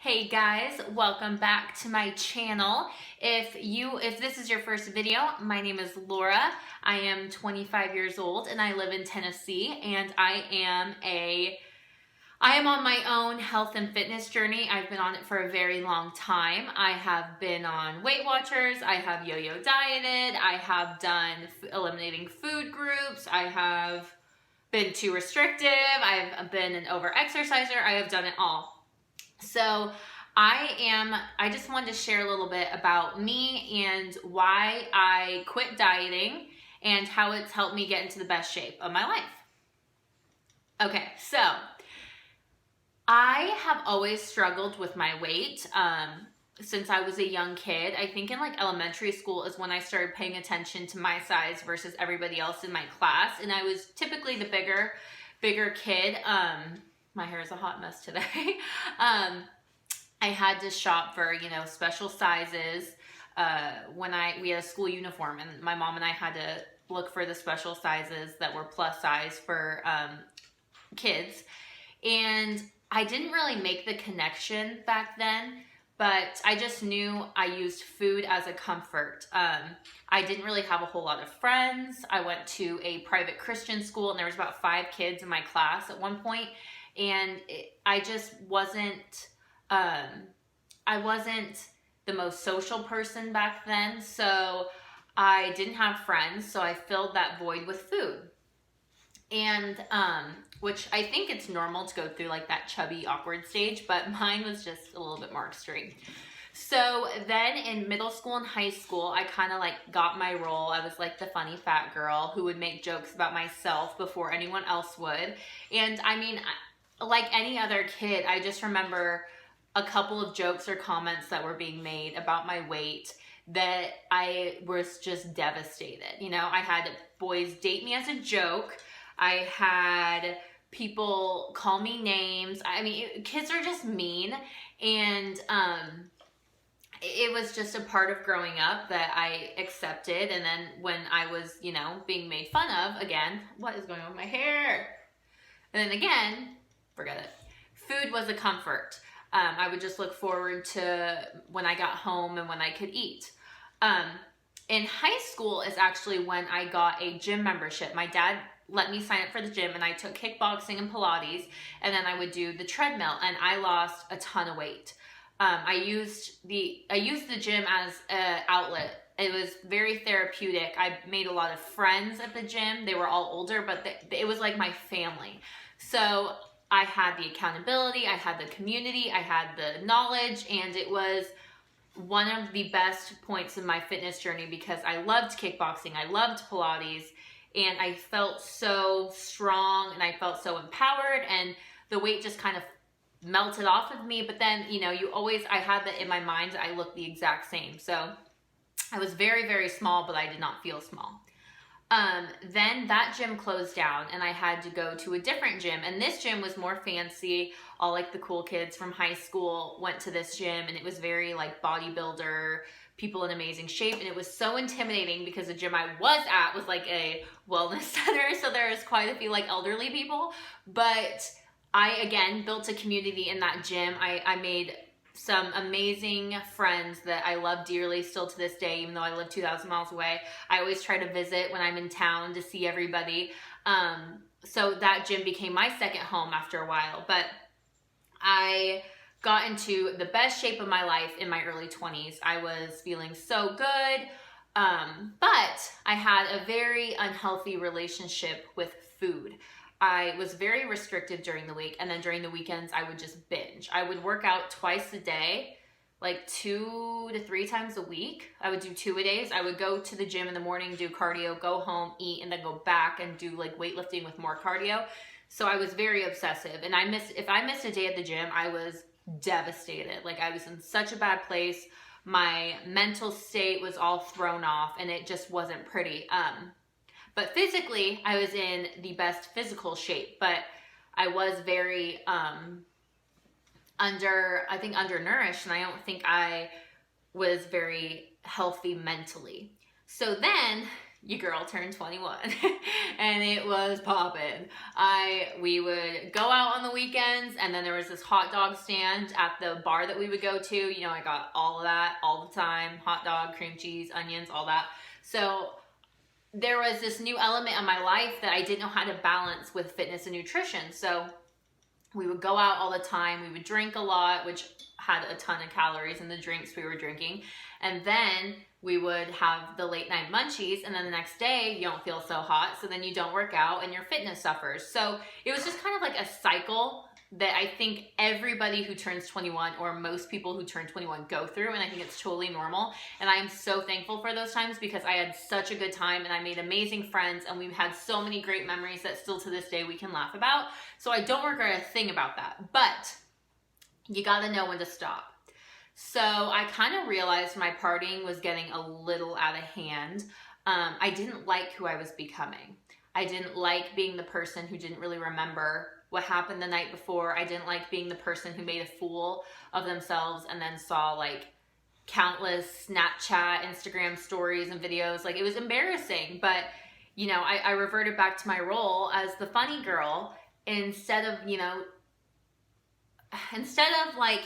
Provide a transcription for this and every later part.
Hey guys, welcome back to my channel. If this is your first video, my name is Laura. I am 25 years old and I live in Tennessee, and I am on my own health and fitness journey. I've been on it for a very long time. I have been on Weight Watchers, I have yo-yo dieted, I have done eliminating food groups, I have been too restrictive, I've been an over-exerciser, I have done it all. So I just wanted to share a little bit about me and why I quit dieting and how it's helped me get into the best shape of my life. Okay, so I have always struggled with my weight since I was a young kid. I think in like elementary school is when I started paying attention to my size versus everybody else in my class, and I was typically the bigger kid. My hair is a hot mess today. I had to shop for, special sizes when we had a school uniform, and my mom and I had to look for the special sizes that were plus size for kids. And I didn't really make the connection back then, but I just knew I used food as a comfort. I didn't really have a whole lot of friends. I went to a private Christian school, and there was about 5 kids in my class at one point. And I just wasn't, I wasn't the most social person back then, so I didn't have friends, so I filled that void with food. And, which I think it's normal to go through like that chubby, awkward stage, but mine was just a little bit more extreme. So then in middle school and high school, I kind of like got my role. I was like the funny fat girl who would make jokes about myself before anyone else would. And I mean, like any other kid, I just remember a couple of jokes or comments that were being made about my weight that I was just devastated. I had boys date me as a joke. I had people call me names. I mean, kids are just mean. And it was just a part of growing up that I accepted. And then when I was, being made fun of, again, what is going on with my hair? And then again, forget it. Food was a comfort. I would just look forward to when I got home and when I could eat. In high school is actually when I got a gym membership. My dad let me sign up for the gym, and I took kickboxing and Pilates, and then I would do the treadmill, and I lost a ton of weight. I used the gym as an outlet. It was very therapeutic. I made a lot of friends at the gym. They were all older, but it was like my family. So I had the accountability, I had the community, I had the knowledge, and it was one of the best points in my fitness journey because I loved kickboxing, I loved Pilates, and I felt so strong and I felt so empowered, and the weight just kind of melted off of me. But then, I had that in my mind that I looked the exact same. So I was very, very small, but I did not feel small. Then that gym closed down and I had to go to a different gym, and this gym was more fancy. All like the cool kids from high school went to this gym, and it was very like bodybuilder, people in amazing shape, and it was so intimidating because the gym I was at was like a wellness center, so there was quite a few like elderly people. But I again built a community in that gym. I made some amazing friends that I love dearly still to this day, even though I live 2,000 miles away. I always try to visit when I'm in town to see everybody. So that gym became my second home after a while. But I got into the best shape of my life in my early 20s. I was feeling so good, but I had a very unhealthy relationship with food. I was very restrictive during the week, and then during the weekends, I would just binge. I would work out twice a day, like 2 to 3 times a week. I would do 2-a-days. I would go to the gym in the morning, do cardio, go home, eat, and then go back and do like weightlifting with more cardio. So I was very obsessive, and if I missed a day at the gym, I was devastated. Like I was in such a bad place. My mental state was all thrown off, and it just wasn't pretty. But physically, I was in the best physical shape, but I was very undernourished, and I don't think I was very healthy mentally. So then your girl turned 21 and it was popping. We would go out on the weekends, and then there was this hot dog stand at the bar that we would go to. You know, I got all of that all the time. Hot dog, cream cheese, onions, all that. So there was this new element in my life that I didn't know how to balance with fitness and nutrition. So we would go out all the time. We would drink a lot, which had a ton of calories in the drinks we were drinking. And then we would have the late night munchies, and then the next day you don't feel so hot, so then you don't work out and your fitness suffers. So it was just kind of like a cycle that I think everybody who turns 21, or most people who turn 21, go through, and I think it's totally normal. And I am so thankful for those times because I had such a good time and I made amazing friends, and we've had so many great memories that still to this day we can laugh about. So I don't regret a thing about that, but you gotta know when to stop. So I kind of realized my partying was getting a little out of hand. I didn't like who I was becoming. I didn't like being the person who didn't really remember what happened the night before. I didn't like being the person who made a fool of themselves and then saw like countless Snapchat, Instagram stories and videos. Like, it was embarrassing, but you know, I reverted back to my role as the funny girl instead of like,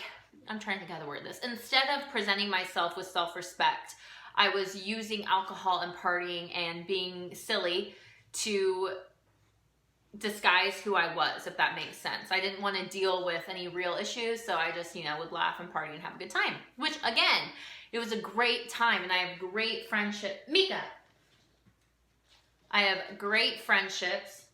I'm trying to think how to word this. Instead of presenting myself with self-respect, I was using alcohol and partying and being silly to disguise who I was, if that makes sense. I didn't want to deal with any real issues, so I just, would laugh and party and have a good time. Which, again, it was a great time, and I have great friendship. Mika! I have great friendships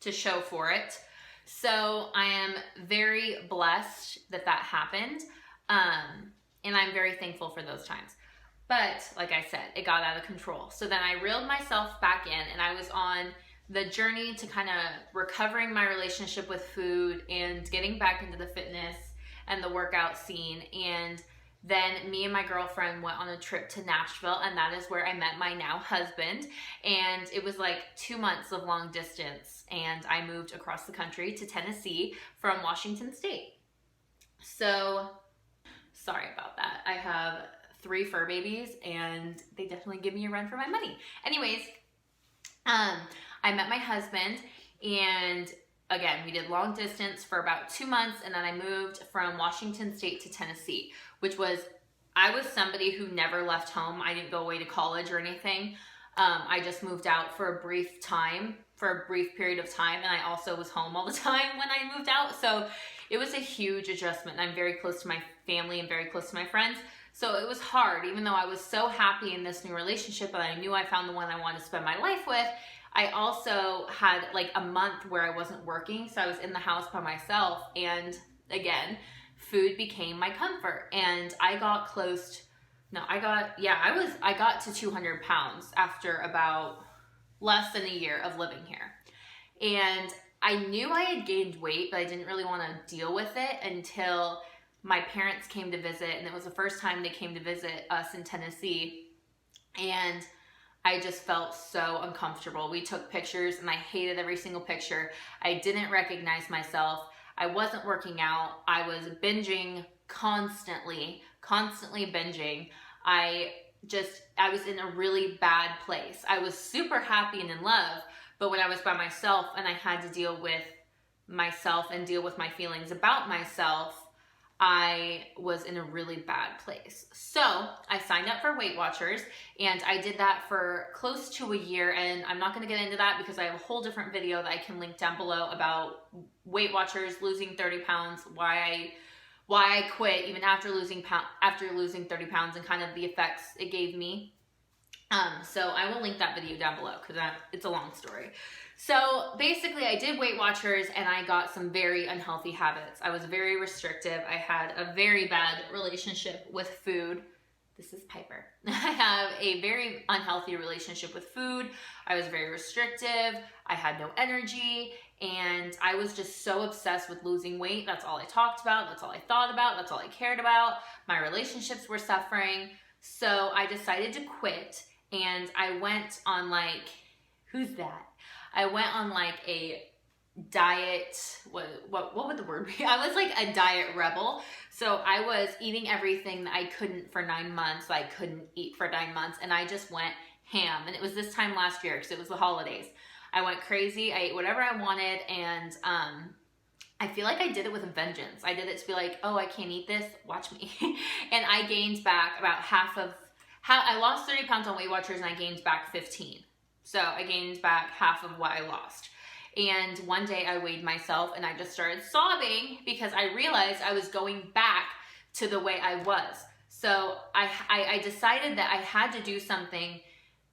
to show for it. So I am very blessed that happened, and I'm very thankful for those times. But like I said, it got out of control. So then I reeled myself back in, and I was on the journey to kind of recovering my relationship with food and getting back into the fitness and the workout scene. And then me and my girlfriend went on a trip to Nashville, and that is where I met my now husband. And it was like 2 months of long distance, and I moved across the country to Tennessee from Washington State. So sorry about that. I have 3 fur babies, and they definitely give me a run for my money. Anyways, I met my husband, and again, we did long distance for about 2 months, and then I moved from Washington State to Tennessee, which was, I was somebody who never left home. I didn't go away to college or anything. I just moved out for a brief period of time, and I also was home all the time when I moved out. So it was a huge adjustment. I'm very close to my family and very close to my friends. So it was hard, even though I was so happy in this new relationship and I knew I found the one I wanted to spend my life with. I also had like a month where I wasn't working, so I was in the house by myself, and again, food became my comfort. And I got I got to 200 pounds after about less than a year of living here. And I knew I had gained weight, but I didn't really want to deal with it until my parents came to visit, and it was the first time they came to visit us in Tennessee. And I just felt so uncomfortable. We took pictures, and I hated every single picture. I didn't recognize myself. I wasn't working out. I was binging constantly binging. I was in a really bad place. I was super happy and in love, but when I was by myself and I had to deal with myself and deal with my feelings about myself, I was in a really bad place. So I signed up for Weight Watchers, and I did that for close to a year, and I'm not going to get into that because I have a whole different video that I can link down below about Weight Watchers, losing 30 pounds, why I quit even after losing 30 pounds, and kind of the effects it gave me. So I will link that video down below because it's a long story. So basically I did Weight Watchers, and I got some very unhealthy habits. I was very restrictive. I had a very bad relationship with food. This is Piper. I have a very unhealthy relationship with food. I was very restrictive. I had no energy, and I was just so obsessed with losing weight. That's all I talked about. That's all I thought about. That's all I cared about. My relationships were suffering. So I decided to quit, and I went on like, who's that? I went on like a diet, what would the word be? I was like a diet rebel. So I was eating everything that I couldn't for 9 months. I couldn't eat for 9 months, and I just went ham. And it was this time last year because it was the holidays. I went crazy. I ate whatever I wanted, and I feel like I did it with a vengeance. I did it to be like, oh, I can't eat this, watch me. And I gained back about I lost 30 pounds on Weight Watchers, and I gained back 15. So I gained back half of what I lost. And one day I weighed myself and I just started sobbing because I realized I was going back to the way I was. So I decided that I had to do something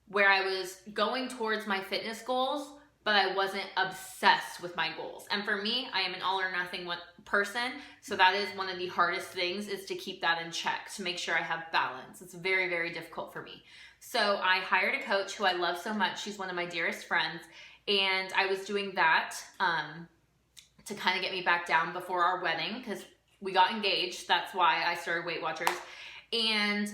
where I was going towards my fitness goals, but I wasn't obsessed with my goals. And for me, I am an all or nothing person. So that is one of the hardest things, is to keep that in check, to make sure I have balance. It's very, very difficult for me. So I hired a coach who I love so much. She's one of my dearest friends. And I was doing that to kind of get me back down before our wedding, because we got engaged. That's why I started Weight Watchers. And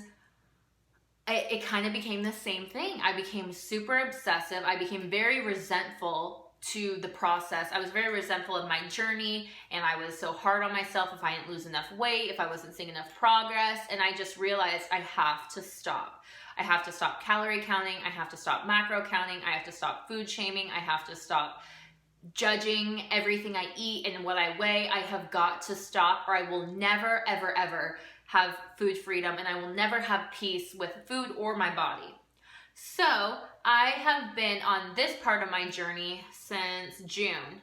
it kind of became the same thing. I became super obsessive. I became very resentful to the process. I was very resentful of my journey, and I was so hard on myself if I didn't lose enough weight, if I wasn't seeing enough progress. And I just realized I have to stop. I have to stop calorie counting. I have to stop macro counting. I have to stop food shaming. I have to stop judging everything I eat and what I weigh. I have got to stop, or I will never, ever, ever have food freedom, and I will never have peace with food or my body. So I have been on this part of my journey since June,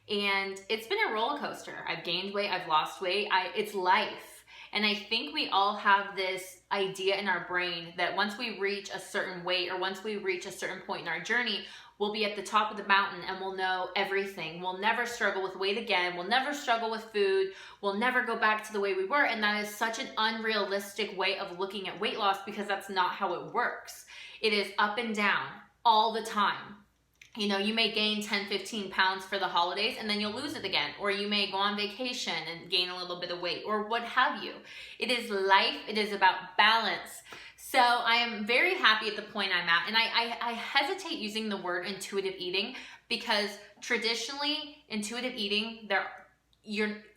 and it's been a roller coaster. I've gained weight, I've lost weight. It's life. And I think we all have this idea in our brain that once we reach a certain weight, or once we reach a certain point in our journey, we'll be at the top of the mountain and we'll know everything. We'll never struggle with weight again. We'll never struggle with food. We'll never go back to the way we were. And that is such an unrealistic way of looking at weight loss, because that's not how it works. It is up and down all the time. You know, you may gain 10, 15 pounds for the holidays and then you'll lose it again. Or you may go on vacation and gain a little bit of weight, or what have you. It is life. It is about balance. So I am very happy at the point I'm at. And I hesitate using the word intuitive eating, because traditionally intuitive eating,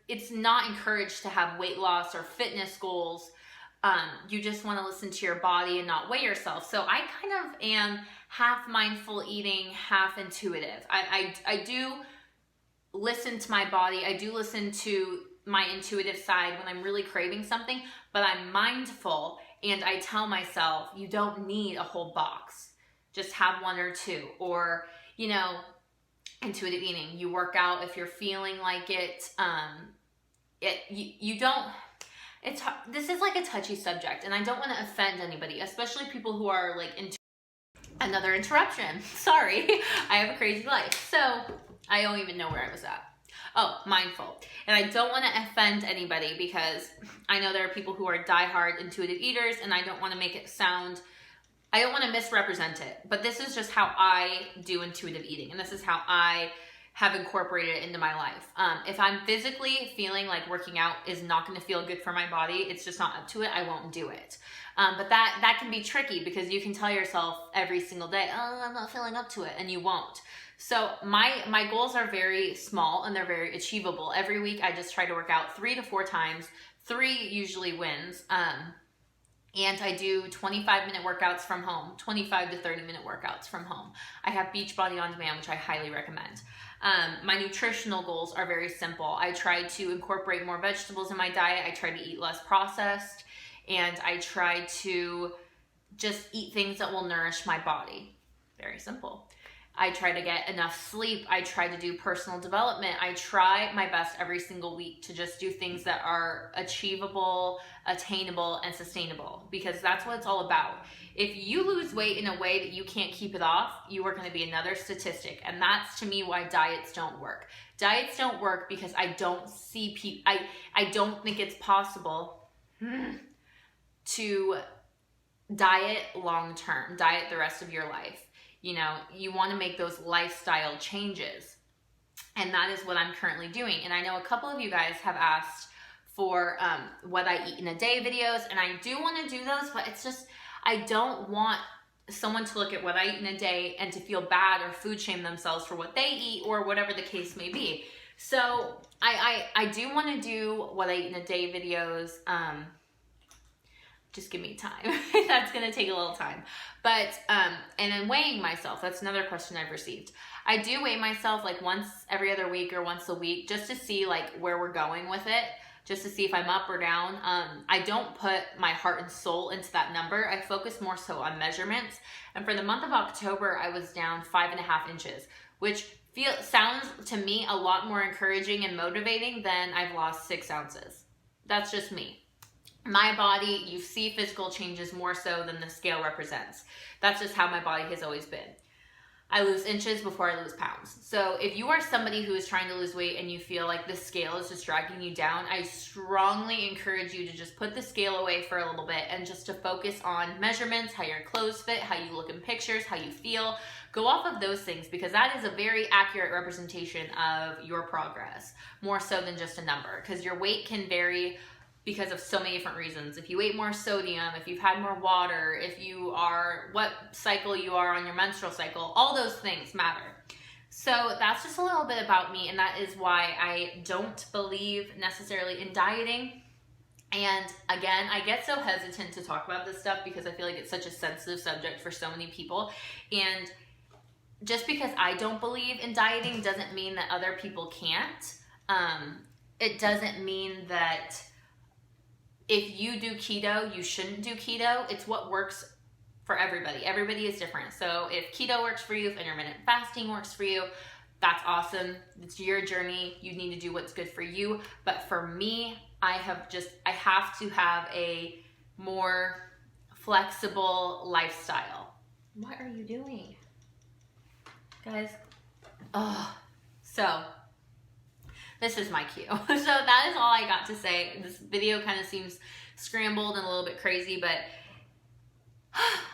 it's not encouraged to have weight loss or fitness goals. You just want to listen to your body and not weigh yourself. So I kind of am half mindful eating, half intuitive. I do listen to my body. I do listen to my intuitive side when I'm really craving something, but I'm mindful, and I tell myself, you don't need a whole box. Just have one or two. Or, you know, intuitive eating, you work out if you're feeling like it. You don't. This is like a touchy subject, and I don't want to offend anybody, especially people who are like into another interruption. Sorry, I have a crazy life. So I don't even know where I was at. Oh, mindful. And I don't want to offend anybody, because I know there are people who are diehard intuitive eaters, and I don't want to make it sound, I don't want to misrepresent it, but this is just how I do intuitive eating, and this is how I have incorporated it into my life. If I'm physically feeling like working out is not going to feel good for my body, it's just not up to it, I won't do it. But that can be tricky, because you can tell yourself every single day, oh, I'm not feeling up to it, and you won't. So my goals are very small and they're very achievable. Every week I just try to work out 3 to 4 times. 3 usually wins. And I do 25-minute workouts from home, 25 to 30-minute workouts from home. I have Beachbody On Demand, which I highly recommend. My nutritional goals are very simple. I try to incorporate more vegetables in my diet. I try to eat less processed, and I try to just eat things that will nourish my body. Very simple. I try to get enough sleep. I try to do personal development. I try my best every single week to just do things that are achievable, attainable, and sustainable, because that's what it's all about. If you lose weight in a way that you can't keep it off, you are going to be another statistic. And that's, to me, why diets don't work. Diets don't work because I don't see people, I don't think it's possible to diet long term, diet the rest of your life. You know, you want to make those lifestyle changes. And that is what I'm currently doing. And I know a couple of you guys have asked for what I eat in a day videos. And I do want to do those, but it's just, I don't want someone to look at what I eat in a day and to feel bad or food shame themselves for what they eat, or whatever the case may be. So I do want to do what I eat in a day videos just give me time. That's gonna take a little time. But, and then weighing myself, that's another question I've received. I do weigh myself like once every other week or once a week, just to see like where we're going with it, just to see if I'm up or down. I don't put my heart and soul into that number. I focus more so on measurements. And for the month of October, I was down 5.5 inches, which sounds to me a lot more encouraging and motivating than I've lost 6 ounces. That's just me. My body, you see physical changes more so than the scale represents. That's just how my body has always been. I lose inches before I lose pounds. So if you are somebody who is trying to lose weight and you feel like the scale is just dragging you down, I strongly encourage you to just put the scale away for a little bit and just to focus on measurements, how your clothes fit, how you look in pictures, how you feel. Go off of those things, because that is a very accurate representation of your progress, more so than just a number, because your weight can vary because of so many different reasons. If you ate more sodium, if you've had more water, if you are, what cycle you are on your menstrual cycle, all those things matter. So that's just a little bit about me, and that is why I don't believe necessarily in dieting. And again, I get so hesitant to talk about this stuff because I feel like it's such a sensitive subject for so many people. And just because I don't believe in dieting doesn't mean that other people can't. It doesn't mean that if you do keto, you shouldn't do keto. It's what works for everybody. Everybody is different. So if keto works for you, if intermittent fasting works for you, that's awesome. It's your journey. You need to do what's good for you. But for me, I have to have a more flexible lifestyle. What are you doing? Guys, so this is my cue. So that is all I got to say. This video kind of seems scrambled and a little bit crazy, but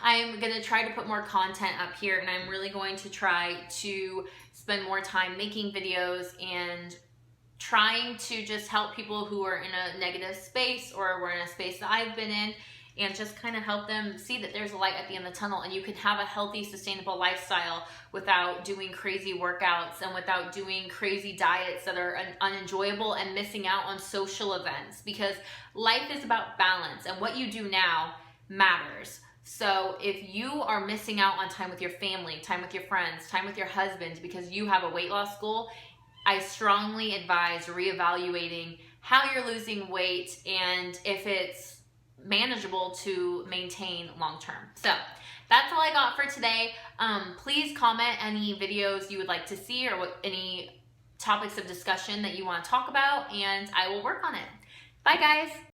I'm going to try to put more content up here, and I'm really going to try to spend more time making videos and trying to just help people who are in a negative space or were in a space that I've been in, and just kind of help them see that there's a light at the end of the tunnel, and you can have a healthy, sustainable lifestyle without doing crazy workouts and without doing crazy diets that are unenjoyable and missing out on social events, because life is about balance, and what you do now matters. So if you are missing out on time with your family, time with your friends, time with your husband because you have a weight loss goal, I strongly advise reevaluating how you're losing weight and if it's manageable to maintain long term. So that's all I got for today. Please comment any videos you would like to see or any topics of discussion that you want to talk about, and I will work on it. Bye guys.